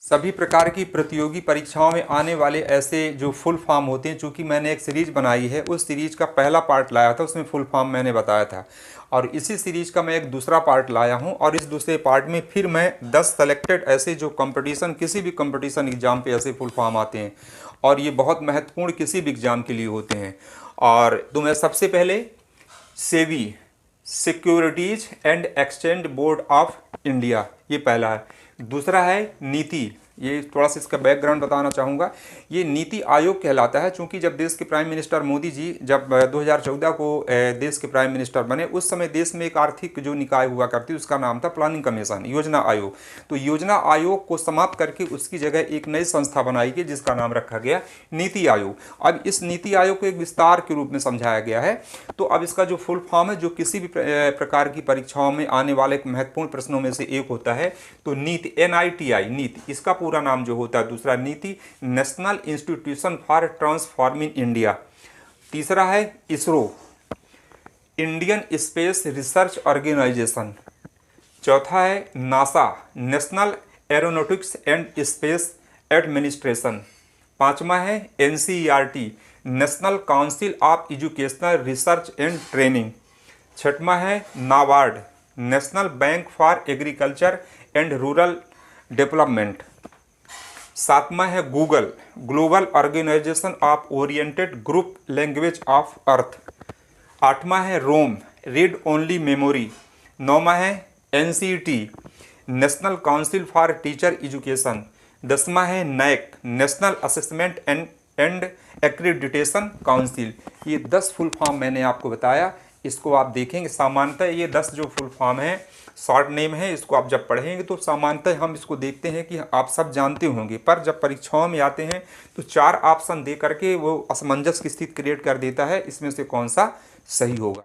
सभी प्रकार की प्रतियोगी परीक्षाओं में आने वाले ऐसे जो फुल फॉर्म होते हैं, चूँकि मैंने एक सीरीज बनाई है, उस सीरीज का पहला पार्ट लाया था, उसमें फुल फॉर्म मैंने बताया था, और इसी सीरीज का मैं एक दूसरा पार्ट लाया हूं, और इस दूसरे पार्ट में फिर मैं 10 सेलेक्टेड ऐसे जो कंपटीशन, किसी भी कंपटीशन एग्जाम पे ऐसे फुल फॉर्म आते हैं और ये बहुत महत्वपूर्ण किसी भी एग्जाम के लिए होते हैं। और तो मैं सबसे पहले SEBI, securities and exchange board of India, ये पहला है। दूसरा है नीति, ये थोड़ा सा इसका बैकग्राउंड बताना चाहूँगा। ये नीति आयोग कहलाता है, चूँकि जब देश के प्राइम मिनिस्टर मोदी जी जब 2014 को देश के प्राइम मिनिस्टर बने, उस समय देश में एक आर्थिक जो निकाय हुआ करती, उसका नाम था प्लानिंग कमीशन, योजना आयोग। तो योजना आयोग को समाप्त करके उसकी जगह एक नई संस्था बनाई गई जिसका नाम रखा गया नीति आयोग। अब इस नीति आयोग को एक विस्तार के रूप में समझाया गया है। तो अब इसका जो फुल फॉर्म है, जो किसी भी प्रकार की परीक्षाओं में आने वाले महत्वपूर्ण प्रश्नों में से एक होता है, तो नीति, NITI, नीति, इसका पूरा नाम जो होता है। दूसरा NITI, national institution for transforming India. तीसरा है ISRO, Indian space research organisation. चौथा है NASA, national aeronautics and space administration. पांचवा है NCERT, national council of educational research and training. छठवां है NABARD, national bank for agriculture and rural development. सातवां है Google, global organisation of oriented group language of earth. आठवां है रोम, रीड ओनली मेमोरी। नौवां है NCET, national council for teacher education. 10वां है NAAC, national assessment and accreditation council. ये 10 full form मैंने आपको बताया, इसको आप देखेंगे। सामान्यतः ये 10 जो फुल फॉर्म है, शॉर्ट नेम है, इसको आप जब पढ़ेंगे तो सामान्यतः हम इसको देखते हैं कि आप सब जानते होंगे, पर जब परीक्षाओं में आते हैं तो 4 ऑप्शन दे करके वो असमंजस की स्थिति क्रिएट कर देता है, इसमें से कौन सा सही होगा।